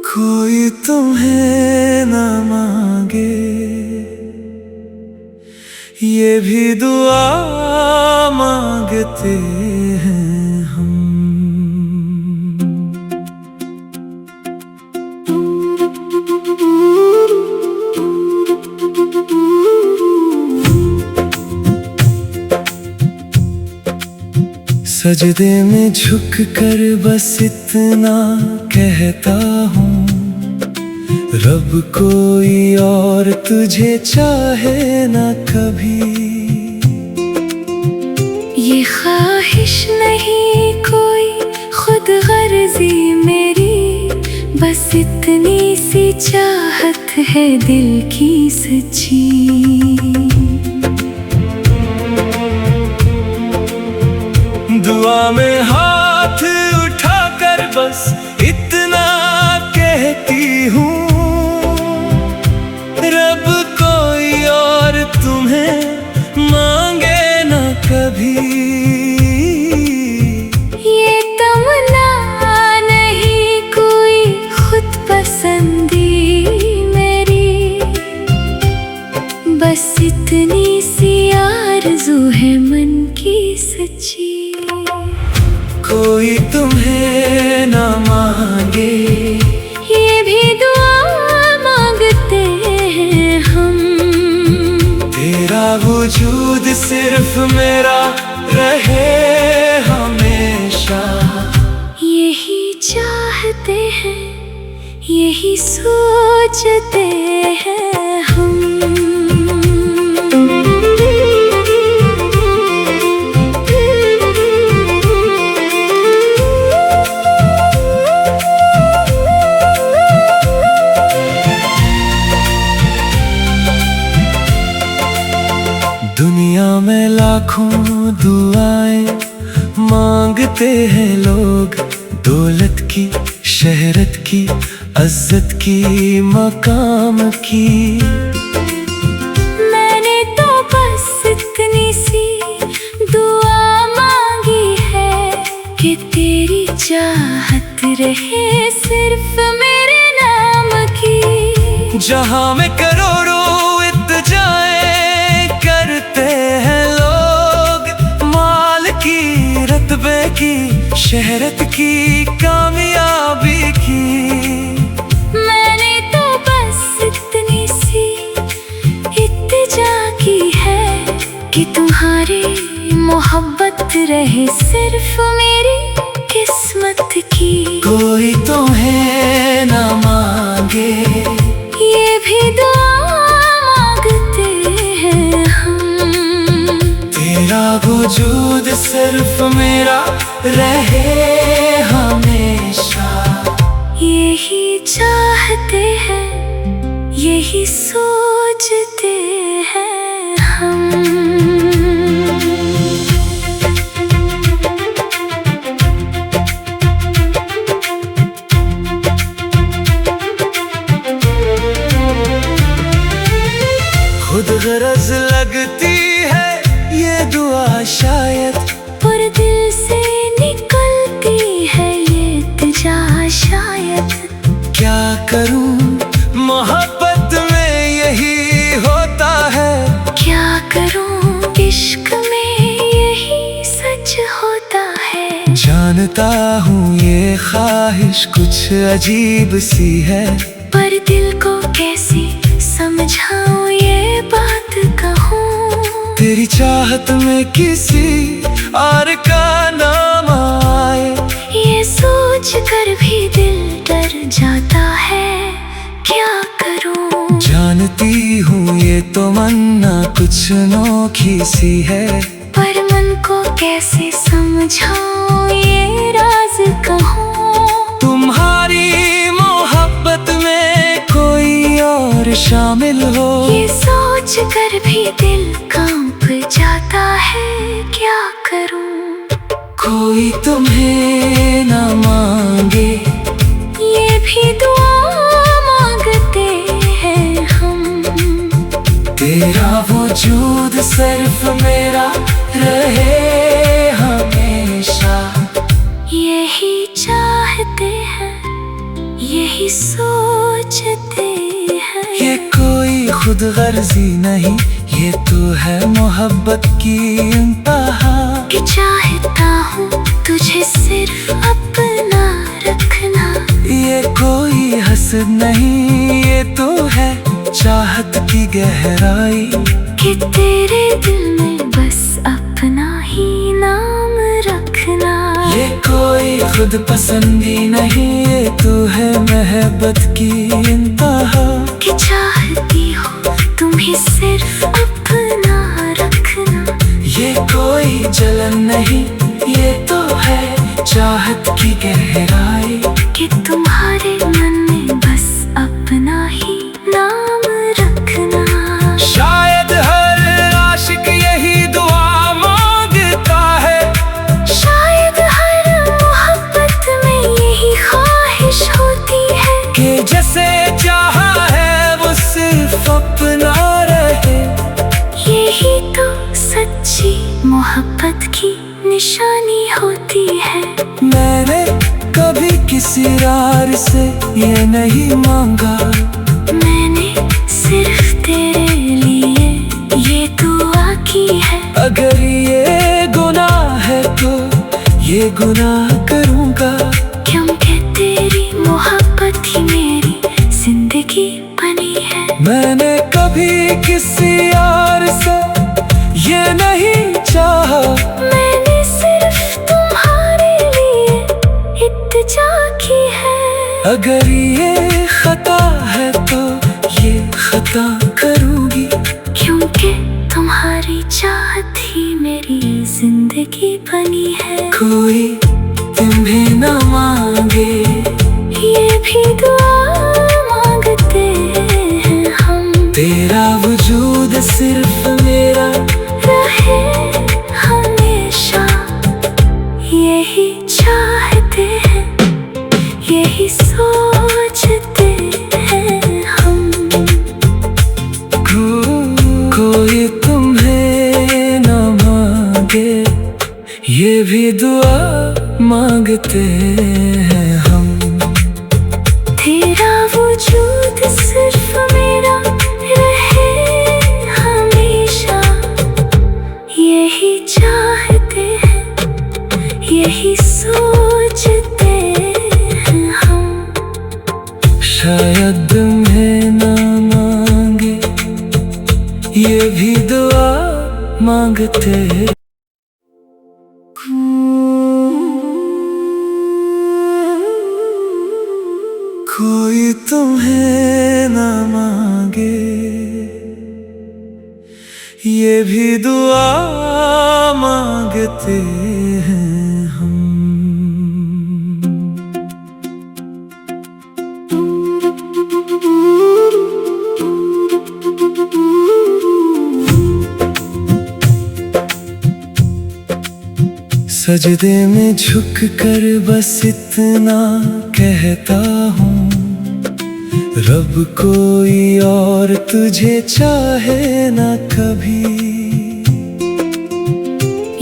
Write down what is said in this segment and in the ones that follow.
कोई तुम्हें न मांगे ये भी दुआ मांगते हैं हम। सजदे में झुक कर बस इतना कहता हूँ, रब कोई और तुझे चाहे ना कभी। ये ख्वाहिश नहीं कोई खुद गर्जी मेरी, बस इतनी सी चाहत है दिल की सच्ची। दुआ में हाथ उठाकर बस इतना कहती हूँ, रब कोई और तुम्हें मांगे ना कभी। ये तमन्ना नहीं कोई खुद पसंदी मेरी, बस इतनी सी आरज़ू है मन की सच्ची। कोई तुम्हें ना मांगे ये भी दुआ मांगते हैं हम। तेरा वजूद सिर्फ मेरा रहे हमेशा, यही चाहते हैं यही सोचते हैं हम। दुनिया में लाखों दुआएं मांगते हैं लोग, दौलत की, शहरत की, इज्जत की, मकाम की। मैंने तो बस इतनी सी दुआ मांगी है कि तेरी चाहत रहे सिर्फ मेरे नाम की। जहां में करोड़ों इत्तेजाएं करते हैं लोग, माल की, रत्बे की, शहरत की, कामयाबी की। मैंने तो बस इतनी सी इत्तिजा की है कि तुम्हारी मोहब्बत रहे सिर्फ मेरी किस्मत की। कोई तुम्हें ना मांगे ये भी दुआ मांगते हैं हम। तेरा वजूद सिर्फ मेरा रहे हमेशा, यही चाहते हैं यही सोचते हैं हम। खुद गरज लगती है ये दुआ शायद, पर दिल से निकलती है ये इल्तिजा शायद। क्या करूं मोहब्बत में यही होता है, क्या करूं इश्क में यही सच होता है। जानता हूँ ये ख्वाहिश कुछ अजीब सी है, पर दिल को कैसे समझाऊं ये बात कहूं। तेरी चाहत में किसी और का नाम आए, ये सोच कर भी दिल डर जाता है। क्या करूं जानती हूँ ये तमन्ना कुछ अनोखी सी है, पर मन को कैसे समझाऊं ये राज कहूं। तुम्हारी मोहब्बत में कोई और शामिल हो, ये सोच कर भी दिल कांप जाता है। क्या करूं कोई तुम्हें ना मांगे ये भी दुआ मांगते हैं हम। तेरा वजूद सिर्फ मेरा रहे हमेशा। खुद गर्जी नहीं, ये तो है मोहब्बत की इंतहा। कि चाहता हूँ तुझे सिर्फ अपना रखना, ये कोई हसद नहीं, ये तो है चाहत की गहराई। कि तेरे दिल में बस अपना ही नाम रखना। ये कोई खुद पसंदी नहीं, ये तो है मोहब्बत की इंतहा। कि चाहती हूँ तुम्हें सिर्फ अपना रखना। ये कोई जलन नहीं, ये तो है चाहत की गहराई। कि तुम्हारे मन में बस अपना ही नाम रखना। शायद हर आशिक यही दुआ मांगता है, शायद हर मोहब्बत में यही ख्वाहिश होती है। कि जैसे चाहा है वो सिर्फ अपना रहे। यही तो सच्ची मोहब्बत की निशानी होती है। मैंने कभी किसी यार से ये नहीं मांगा, मैंने सिर्फ तेरे लिए ये दुआ की है। अगर ये गुनाह है तो ये गुनाह करूँगा, क्योंकि तेरी मोहब्बत ही मेरी जिंदगी बनी है। मैंने कभी किसी यार से ये नहीं चाहा, मैंने सिर्फ तुम्हारे लिए इत्तिजा की है। अगर ये खता है तो ये खता करूँगी, क्योंकि तुम्हारी चाहत ही मेरी जिंदगी बनी है। कोई तुम्हें न मांगे, ये भी दुआ मांगते हैं हम। तेरा वजूद सिर्फ मेरा रहे हमेशा, यही चाहते हैं, यही सोचते हैं हम। कोई तुम्हें न मांगे, ये भी दुआ मांगते हैं हम। तेरा वजूद सिर्फ मेरा रहे हमेशा, यही चाहते हैं, यही सोचते हैं हम। शायद तुम्हें न मांगे, ये भी दुआ मांगते हैं। कोई तुम्हें न मांगे, ये भी दुआ मांगते हैं हम। सजदे में झुक कर बस इतना कहता हूँ, रब कोई और तुझे चाहे ना कभी।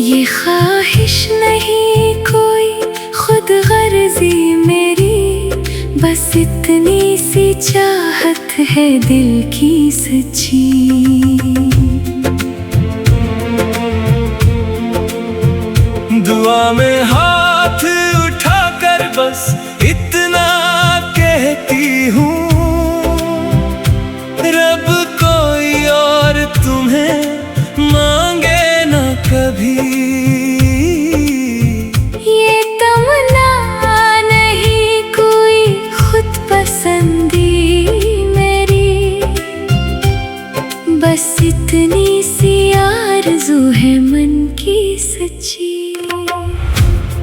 ये ख्वाहिश नहीं कोई खुद गर्जी मेरी, बस इतनी सी चाहत है दिल की सच्ची। दुआ में हाथ उठाकर बस इतना कहती हूँ, रब कोई और तुम्हें मांगे ना कभी। ये तमन्ना नहीं कोई खुद पसंदी मेरी, बस इतनी सी आरज़ू है मन की सच्ची।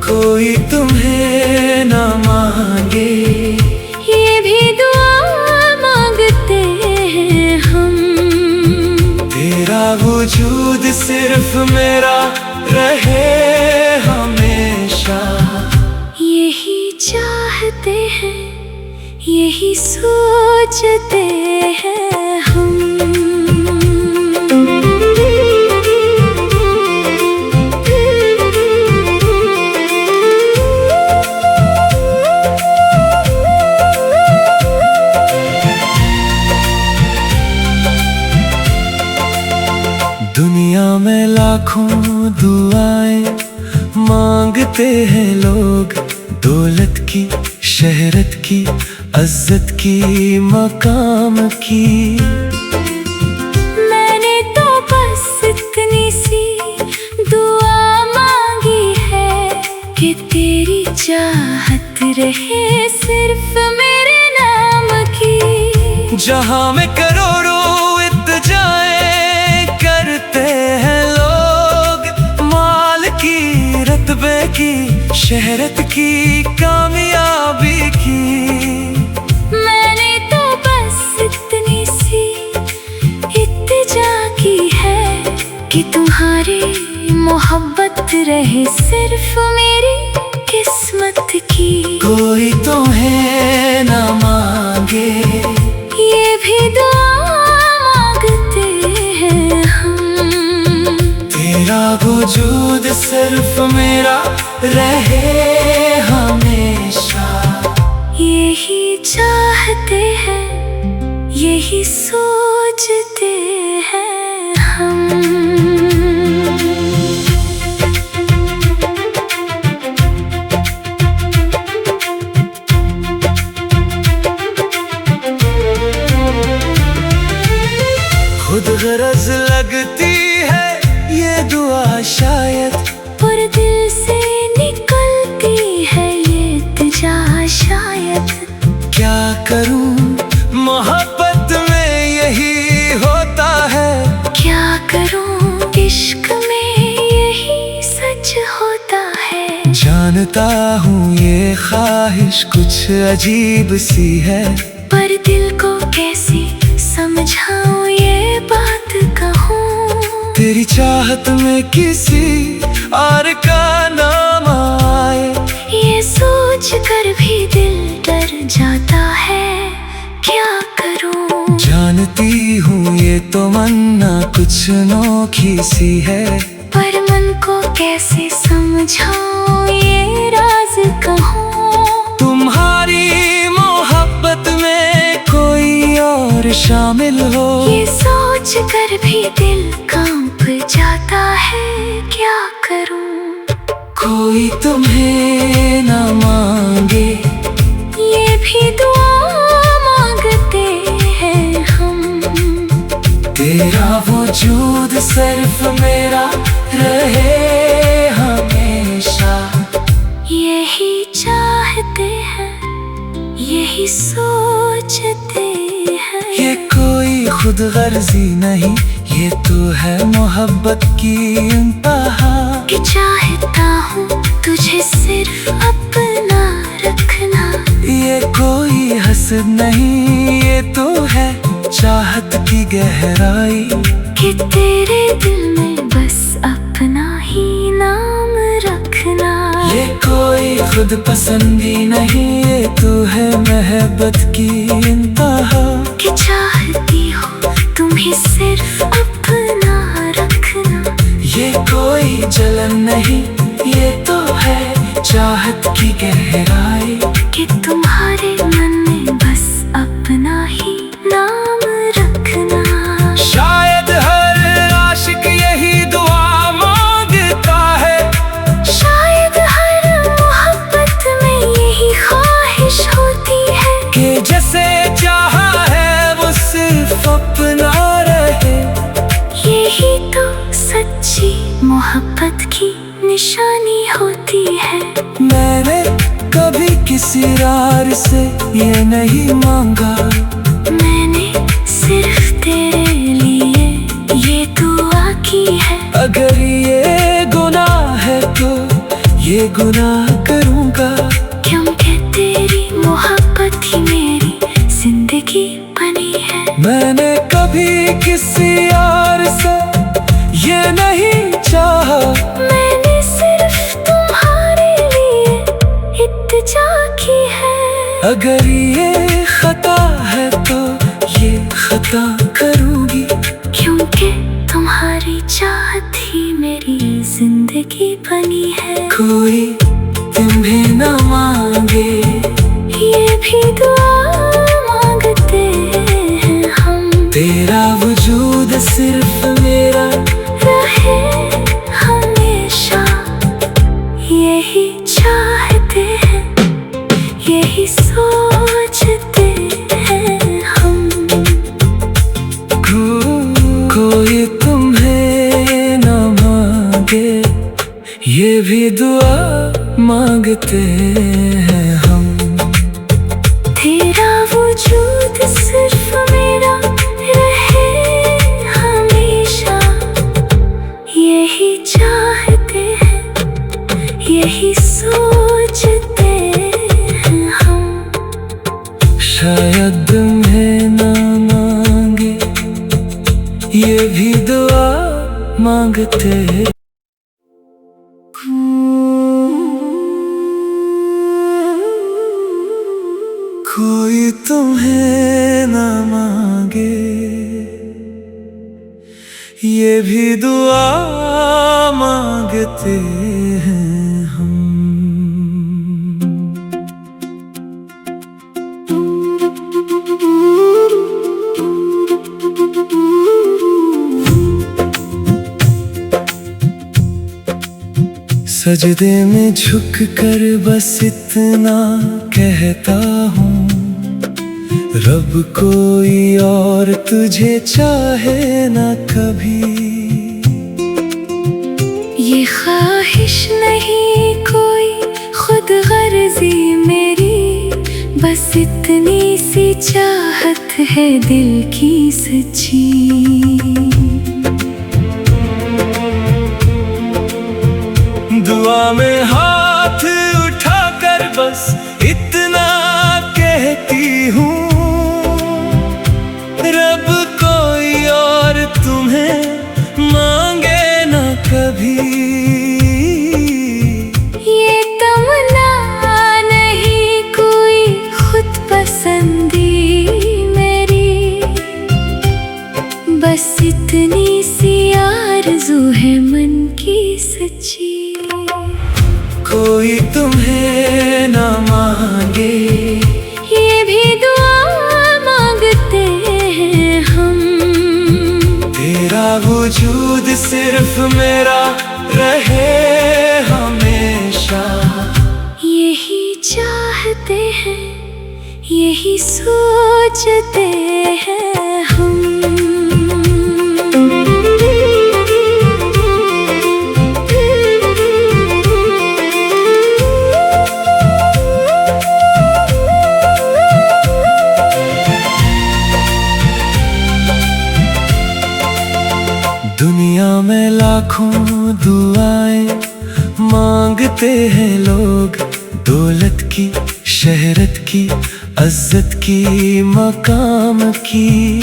कोई तुम्हें न मांगे, ये भी दुआ मांगते हैं हम। तेरा वजूद सिर्फ मेरा रहे हमेशा, यही चाहते हैं, यही सोचते हैं हम। लाखों दुआएं मांगते हैं लोग, दौलत की, शहरत की, इज्जत की, मकाम की। मैंने तो बस इतनी सी दुआ मांगी है कि तेरी चाहत रहे सिर्फ मेरे नाम की। जहां में करोड़ों इत्तेजाएं करते हैं लोग, माल की, रुतबे की, शहरत की, कामयाबी की। मैंने तो बस इतनी सी इत्तिजा की है कि तुम्हारी मोहब्बत रहे सिर्फ मेरी किस्मत की। कोई तुम्हें ना मांगे, ये भी दुआ मांगते हैं हम, तेरा वजूद सिर्फ मेरा रहे हमेशा। यही चाहते हैं, यही सोचते हैं हम। खुद गरज लगती है ये दुआ शायद, पर दिल से निकलती है ये इल्तिजा शायद। क्या करूं मोहब्बत में यही होता है। क्या करूं इश्क में यही सच होता है। जानता हूँ ये ख्वाहिश कुछ अजीब सी है, पर दिल को कैसे समझाऊं ये बात कहूं। तेरी चाहत में किसी और का नाम आए, ये सोच कर भी दिल डर जाता है। क्या करूं? जानती हूँ ये तो मन्ना कुछ अनोखी सी है, पर मन को कैसे समझाऊं ये राज कहूं। तुम्हारी मोहब्बत में कोई और शामिल हो, ये सोच कर भी दिल कांप जाता है। क्या करूं? कोई तुम्हें ना मांगे, ये भी दुआ मांगते हैं हम, तेरा वजूद सिर्फ मेरा रहे हमेशा। यही चाहते हैं, यही सोचते हैं। ये कोई खुद गर्जी नहीं, ये तो है मोहब्बत की इंतहा। कि चाहता हूँ तुझे सिर्फ अपना रखना। ये कोई हसद नहीं, ये तो है चाहत की गहराई। कि तेरे दिल में बस अपना ही नाम रखना। ये कोई खुद पसंदी नहीं, ये तो है मोहब्बत की इंतहा। कि चाहती हूँ तुम्हें सिर्फ अपना रखना। ये कोई जलन नहीं, ये तो है चाहत की गहराई। कि तुम्हारे मन में बस अपना ही नाम रखना। शायद हर आशिक यही दुआ मांगता है, शायद हर मोहब्बत में यही ख्वाहिश होती है। कि जैसे चाहा है वो सिर्फ अपना रहे। यही तो सच्ची मोहब्बत की निशानी होती है। मैंने कभी किसी यार से ये नहीं मांगा, मैंने सिर्फ तेरे लिए ये दुआ की है। अगर ये गुनाह है तो ये गुनाह करूँगा। क्योंकि तेरी मोहब्बत ही मेरी जिंदगी बनी है। मैंने कभी किसी यार से ये नहीं चाहा, मैंने सिर्फ तुम्हारे लिए इत्तिजा की है। अगर ये खता है तो ये खता करूँगी। क्योंकि तुम्हारी चाहत ही मेरी जिंदगी बनी है। कोई तुम्हें न मांगे, ये भी दुआ मांगते हैं हम, तेरा वजूद सिर्फ मेरा रहे ये भी दुआ मांगते हैं हम। तेरा वजूद सिर्फ मेरा रहे हमेशा, यही चाहते हैं, यही सोचते हैं हम। शायद तुम्हें ना मांगे, ये भी दुआ मांगते हैं। कोई तुम्हें ना मांगे, ये भी दुआ मांगते हैं हम। सजदे में झुक कर बस इतना कहता हूँ, रब कोई और तुझे चाहे ना कभी। ये ख्वाहिश नहीं कोई खुद गर्जी मेरी, बस इतनी सी चाहत है दिल की सच्ची। दुआ में हाथ उठाकर बस इतना कहती हूँ, रब कोई और तुम्हें मांगे ना कभी। ये तमन्ना नहीं कोई खुद पसंदी मेरी, बस इतनी सी आरज़ू है मन की सच्ची। कोई तुम्हें ना मांगे, ये भी दुआ मांगते हैं हम। तेरा वजूद सिर्फ मेरा रहे हमेशा, यही चाहते हैं, यही सोचते हैं हम। दुनिया में लाखों दुआएं मांगते हैं लोग, दौलत की, शहरत की, इज्जत की, मकाम की।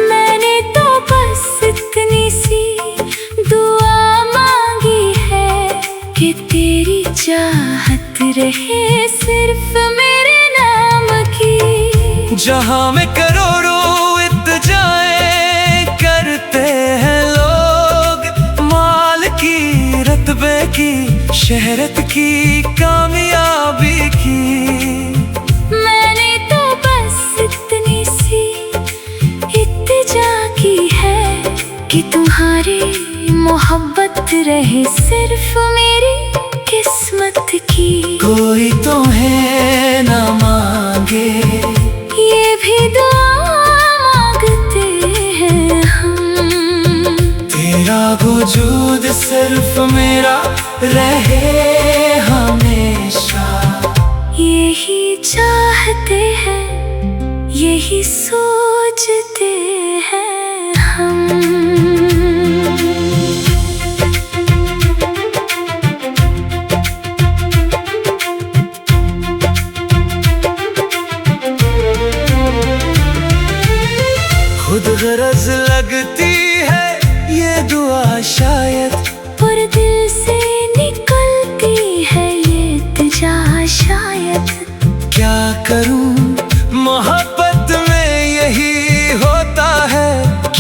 मैंने तो बस इतनी सी दुआ मांगी है कि तेरी चाहत रहे सिर्फ मेरे नाम की। जहां में करोड़ों इत्तेजाएं करते हैं लोग, माल की, रत्बे की, शहरत की, कामयाबी की। मैंने तो बस इतनी सी इत्तिजा की है कि तुम्हारी मोहब्बत रहे सिर्फ मेरी किस्मत की। कोई तुम्हें ना मांगे, ये भी दुआ मांगते हैं हम। तेरा वजूद सिर्फ मेरा रहे हमेशा, यही चाहते हैं, यही सोचते हैं हम। खुद गरज लगती है ये दुआ शायद, पर दिल से निकलती है ये इल्तिजा शायद। क्या करूं मोहब्बत में यही होता है,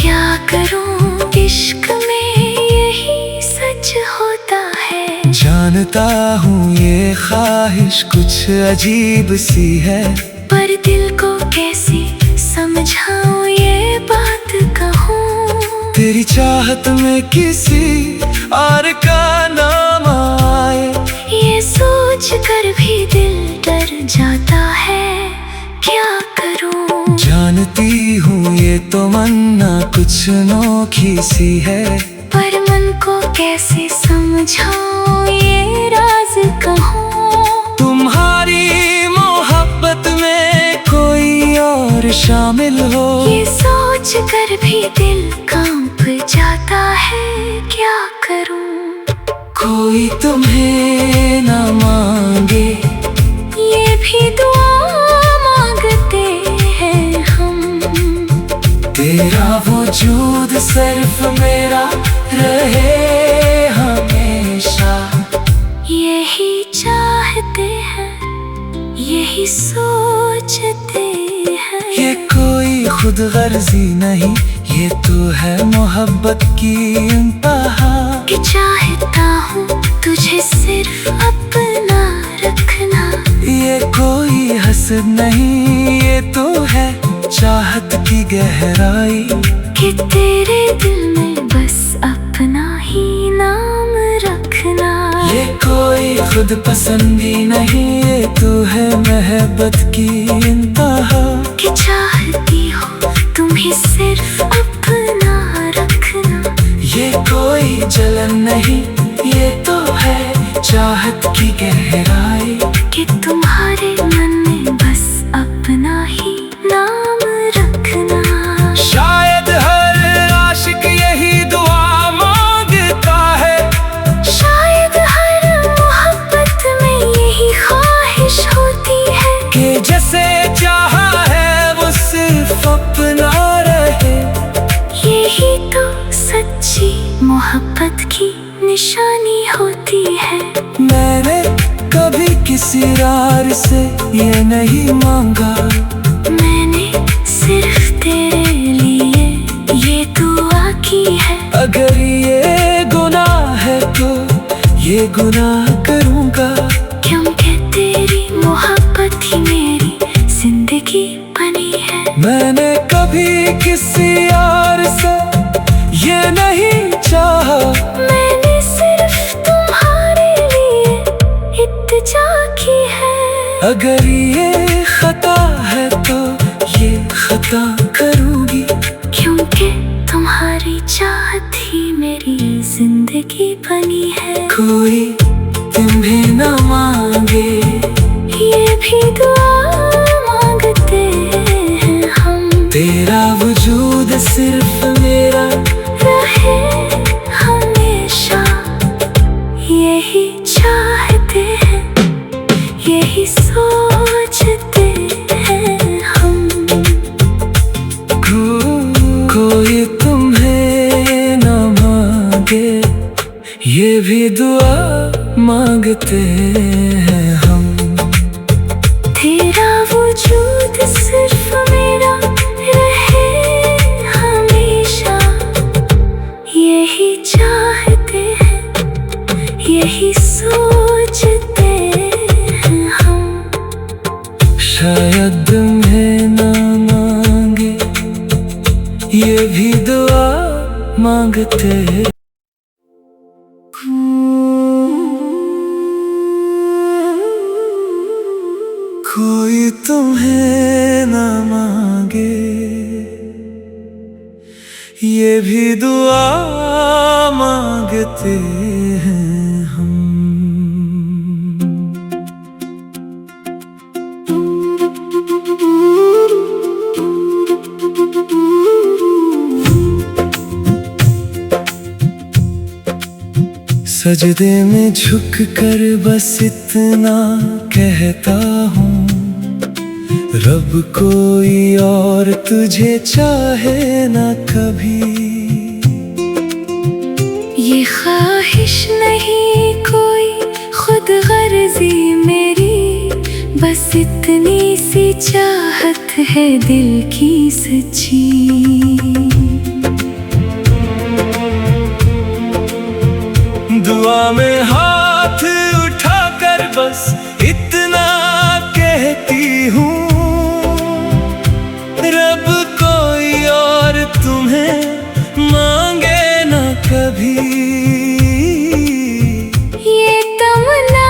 क्या करूं इश्क में यही सच होता है। जानता हूँ ये ख्वाहिश कुछ अजीब सी है, पर दिल को कैसे समझाऊं ये बात कहूँ। तेरी चाहत में किसी और का नाम आए, ये सोच कर भी दिल डर जाता है, क्या करूं। जानती हूँ ये तमन्ना कुछ अनोखी सी है, पर मन को कैसे कैसे समझाऊं ये राज कहूँ। तुम्हारी मोहब्बत में कोई और शामिल हो, ये सोच कर भी दिल कांप जाता है, क्या करूं। कोई तुम्हें ना मांगे, ये भी दुआ मांगते हैं हम। तेरा वजूद सिर्फ मेरा रहे हमेशा, यही चाहते हैं, यही सोचते हैं। ये कोई खुद गर्जी नहीं, ये तो है मोहब्बत की इंतहा। कि चाहता हूँ तुझे सिर्फ अपना रखना, ये कोई हसद नहीं, ये तो है चाहत की गहराई। कि तेरे दिल में बस अपना ही नाम रखना। ये कोई खुद पसंदी नहीं, ये तो है मोहब्बत की इंतहा। कि चाहती हूँ तुम्हें सिर्फ अपना रखना, ये कोई जलन नहीं, ये तो है चाहत की गहराई। कि तुम्हारे मन में बस अपना ही नाम रखना। शायद हर आशिक यही दुआ मांगता है, शायद हर मोहब्बत में यही ख्वाहिश होती है। कि जैसे चाहा है वो सिर्फ अपना रहे। यही तो सच्ची मोहब्बत की निशानी होती है। मैंने कभी किसी यार से ये नहीं मांगा, मैंने सिर्फ तेरे लिए ये दुआ की है। अगर ये गुनाह है तो ये गुनाह करूँगा, क्योंकि तेरी मोहब्बत ही मेरी जिंदगी बनी है। मैंने कभी किसी यार से ये नहीं चाहा, मैंने सिर्फ तुम्हारे लिए इत्तिजा की है। अगर ये खता है तो ये खता करूँगी, क्योंकि तुम्हारी चाहत ही मेरी जिंदगी बनी है। कोई तुम्हें न मांगे, ये भी दुआ मांगते हैं हम। तेरा वजूद सिर्फ मेरा रहे हमेशा, यही चाहते हैं, यही सोचते हैं हम। कोई तुम्हें न मांगे, ये भी दुआ मांगते हैं हम। तेरा वजूद सिर्फ मेरा रहे हमेशा, यही चाहते हैं, यही सोचते हैं हम। शायद तुम्हें न मांगे, ये भी दुआ मांगते हैं। कोई तुम्हें न मांगे, ये भी दुआ मांगते हैं हम। सजदे में झुक कर बस इतना कहता हूँ, रब कोई और तुझे चाहे ना कभी। ये ख्वाहिश नहीं कोई खुद गर्जी मेरी, बस इतनी सी चाहत है दिल की सच्ची। दुआ में हाथ उठाकर बस इतना कहती हूँ, रब कोई और तुम्हें मांगे ना कभी। ये तमन्ना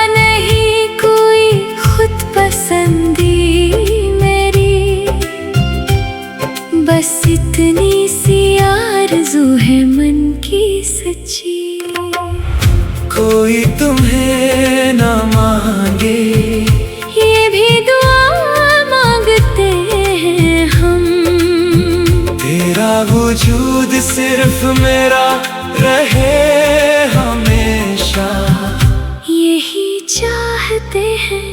नहीं कोई खुद पसंदी मेरी, बस इतनी सी आरज़ू है मन की सच्ची। कोई तुम्हें ना मांगे, ये भी दुआ मांगते हैं हम। तेरा वजूद सिर्फ मेरा रहे हमेशा, यही चाहते हैं,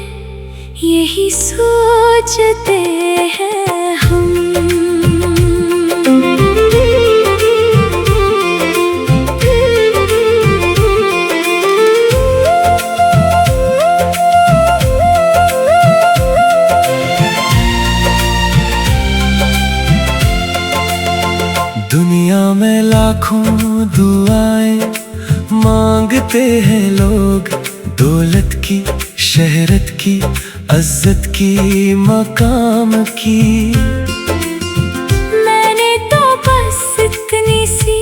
यही सोचते हैं हम। दुनिया में लाखों दुआएं मांगते हैं लोग, दौलत की, शहरत की, इज्जत की, मकाम की। मैंने तो बस इतनी सी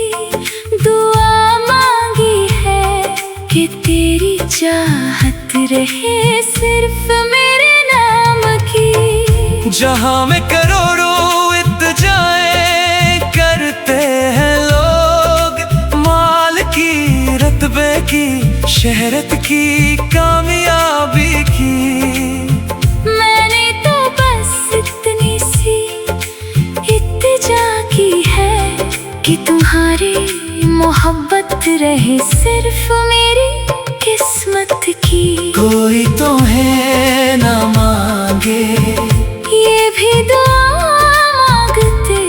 दुआ मांगी है कि तेरी चाहत रहे सिर्फ मेरे नाम की। जहां में करोड़ों इत्तेजाएं करते हैं लोग, माल की, रत्बे की, शहरत की, कामयाबी की। मैंने तो बस इतनी सी इत्तिजा की है कि तुम्हारी मोहब्बत रहे सिर्फ मेरी किस्मत की। कोई तुम्हें ना मांगे, ये भी दुआ मांगते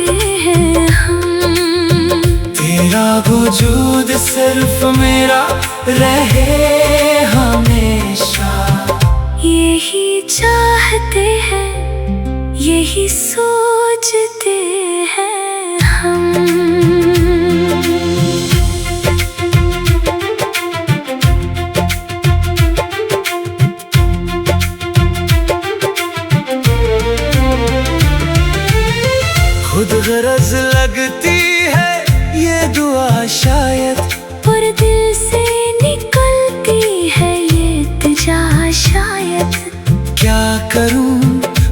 हैं हम। तेरा वजूद सिर्फ मेरा रहे हमेशा, यही चाहते हैं, यही सोचते हैं हम। खुद गरज लगती है ये दुआ शायद, पर दिल से निकलती है ये इल्तिजा शायद। क्या करूं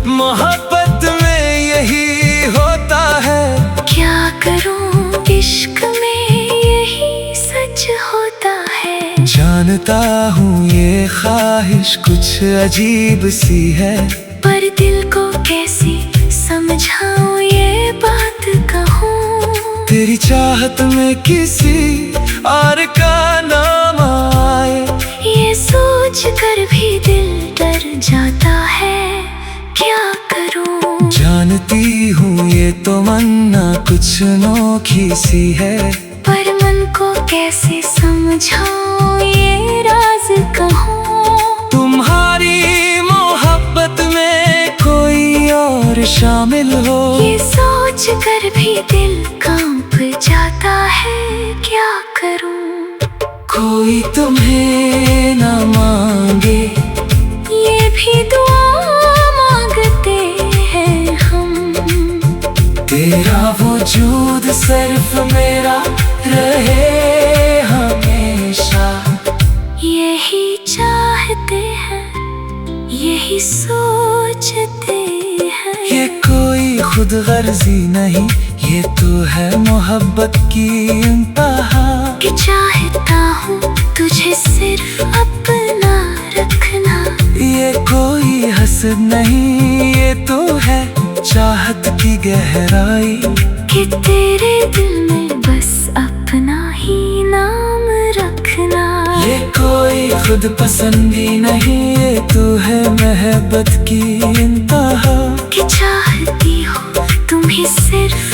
मोहब्बत में यही होता है, क्या करूं इश्क में यही सच होता है। जानता हूँ ये ख्वाहिश कुछ अजीब सी है, पर दिल को कैसे समझाऊं ये बात कहूं। तेरी चाहत में किसी और का नाम आए, ये सोच कर भी दिल डर जाता है, क्या करूं। जानती हूँ ये तो मन्ना कुछ अनोखी सी है, पर मन को कैसे समझाऊं ये राज कहूं। तुम्हारी मोहब्बत में कोई और शामिल हो, ये सोच कर भी दिल कांप जाता है, क्या करूं। कोई तुम्हें ना मांगे, ये भी दुआ मांगते हैं हम। तेरा वजूद सिर्फ मेरा रहे हमेशा, यही चाहते हैं, यही सोचते हैं। ये कोई खुद गर्जी नहीं, ये तो है मोहब्बत की इंतहा। कि चाहता हूँ तुझे सिर्फ अपना रखना, ये कोई हसद नहीं, ये तो है चाहत की गहराई। कि तेरे दिल में बस अपना ही नाम रखना। ये कोई खुद पसंदी नहीं, ये तो है मोहब्बत की इंतहा। कि चाहती हूँ तुम्हें सिर्फ